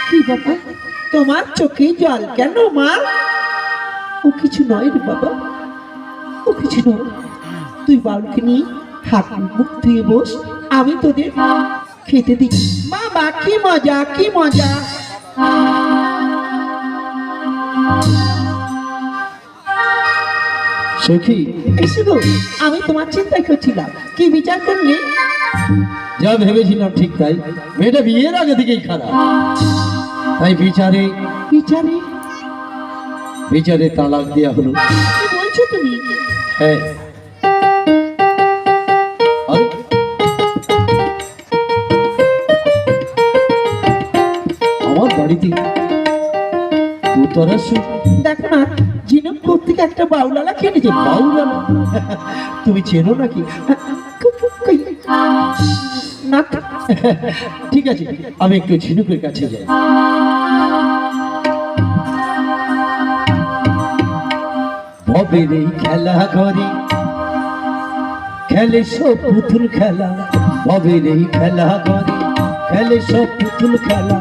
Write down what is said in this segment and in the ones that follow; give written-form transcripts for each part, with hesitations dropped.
কি বাবা, তোমার চোখে জল কেন মা? ও কিছু নয় রে বাবা, ও কিছু নয়। তুই বাউলকে নিয়ে হাত মুখ ধুয়ে বস, আমি তোদের খেতে দিই। বাবা কি মজা, কি মজা। সখী, এসে গো, আমি তোমার চিন্তাই করছিলাম, কি বিচার করলে? যা ভেবেছিলাম ঠিক তাই। মেয়েটা বিয়ের আগে থেকেই খারাপ, তাই বিচারে বিচারে? বিচারে তালাক দেওয়া হলো। কি বলছো তুমি? হ্যাঁ, আরে, আমার বাড়িতে দুতরা সুখ। দেখো না, জিনব থেকে একটা বাউলালা খেয়ে যে বাউলা না? তুমি চেনো নাকি? না। ঠিক আছে, আমি একটু ঝিনুকের কাছে যাই। ভবের এই খেলা ঘরে খেলে সব পুতুল খেলা, ভবের এই খেলা ঘরে খেলে সব পুতুল খেলা।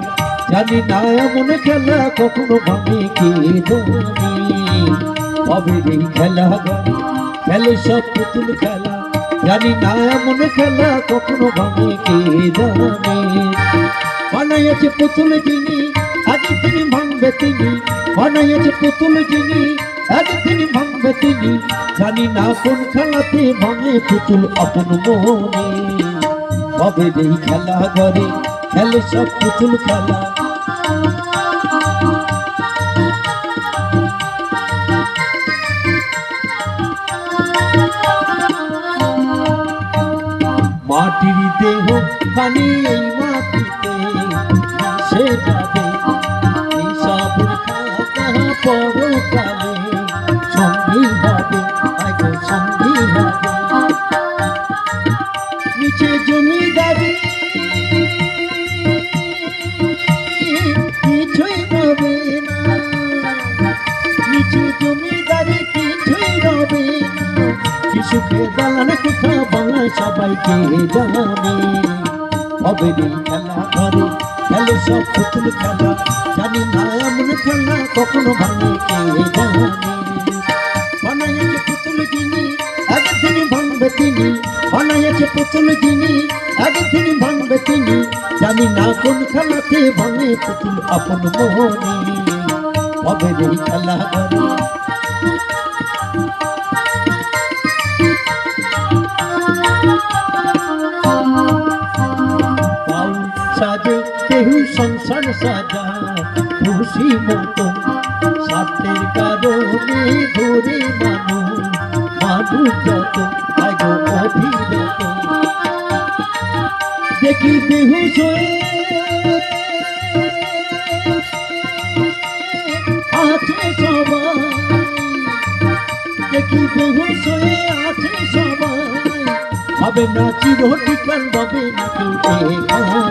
জানি না এমন খেলা কখনো ভাঙে কে জানে। ভবের এই খেলা ঘরে খেলে সব পুতুল খেলা, জানি না এমন খেলা কখনো ভাঙে কে জানে। বানাইছে পুতুল যিনি, আগে তিনি ভাঙবে তিনি। বানাইছে পুতুল যিনি, আগে তিনি ভাঙবে তিনি। জানি না কোন খেলাতে ভাঙে পুতুল আপন মনে। ভবের এই খেলা ঘরে খেলে সব পুতুল খেলা। মাটির দেহ খানি এই মাটিতে সে যাবে, এই সব খাতা পরকালে সঙ্গী হবে, আগে সঙ্গী হবে। নিচে জমিদারি কিছুই রবে না, নিচে জমিদারি কিছুই রবে না। শিশুকে দালান কোথা বাংলায় সবাইকে জানে। ভবের এই খেলা ঘরে খেলে সব পুতুল খেলা, জানি না এমন খেলা কখনো ভাঙে কে জানে। বানাইছে পুতুল যিনি, আগে তিনি ভাঙবে তিনি। বানাইছে পুতুল যিনি, আগে তিনি ভাঙবে তিনি। জানি না কোন খেলাতে ভাঙে পুতুল আপন মনে। ভবের এই খেলা ঘরে সাজে কেহু সংসার সাজা খুশি মতো, স্বার্থের কারণে ঘুরে মানুষ মানুষ যত আগে অভিরত। দেখি বেহুশ হয়ে আছে সবাই, দেখি বেহুশ হয়ে আছে সবাই। হবে না চিরটিকাল, হবে না কেউ এখানে।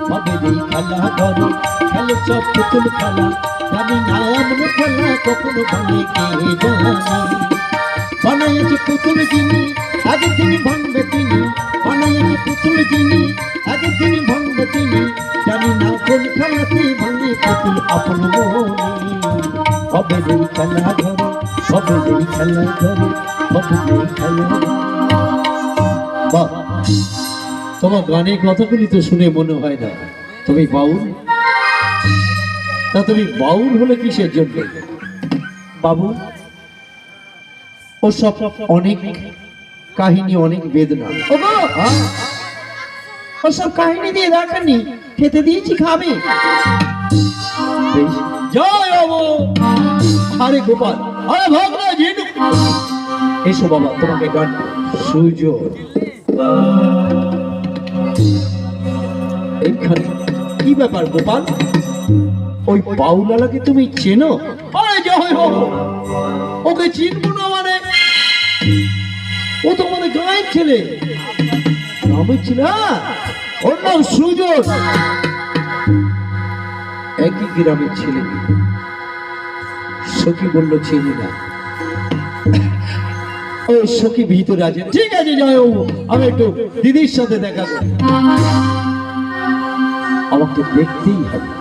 ভবের এই খেলা ঘরে খেলে সব পুতুল খেলা, জানি না এমন খেলা কখনো ভাঙে কে জানে। বানাইছে পুতুল যিনি, আগে তিনি ভাঙবে তিনি। বানাইছে পুতুল যিনি, আগে তিনি ভাঙবে তিনি। জানি না কোন খেলাতে ভাঙে পুতুল আপন মনে। ভবের এই খেলা ঘরে, ভবের এই খেলা ঘরে, ভবের এই খেলা ঘরে। বাহ, তোমার গানের কথাগুলি তো শুনে মনে হয় না তুমি বাউল। তা তুমি বাউল হলে কিসের জন্য? বাবু, ও সব অনেক কাহিনী, অনেক বেদনা। ওগো, ওসব কাহিনী দিয়ে রাখেননি, খেতে দিয়েছি, খাবে? বেশ, জয় বাবু। আরে গোপাল, আরে ভাগনা জিনু, এসো বাবা, তোমাকে গান সুযোগ এখানে। কি ব্যাপার গোপাল, ওই বাউলালাকে তুমি চেনো? আরে জয় বাবু, ওকে চিনবো না মানে? ও তো মানে গায়ের ছেলে, গ্রামের ছেলে। ওর নাম সুযোগ, একই গ্রামের ছেলে। সখী বললো চিনি না। ও সখী ভিতরে আছে। ঠিক আছে জয় বাবু, আমি একটু দিদির সাথে দেখা করি। আমাকে দেখতেই হবে।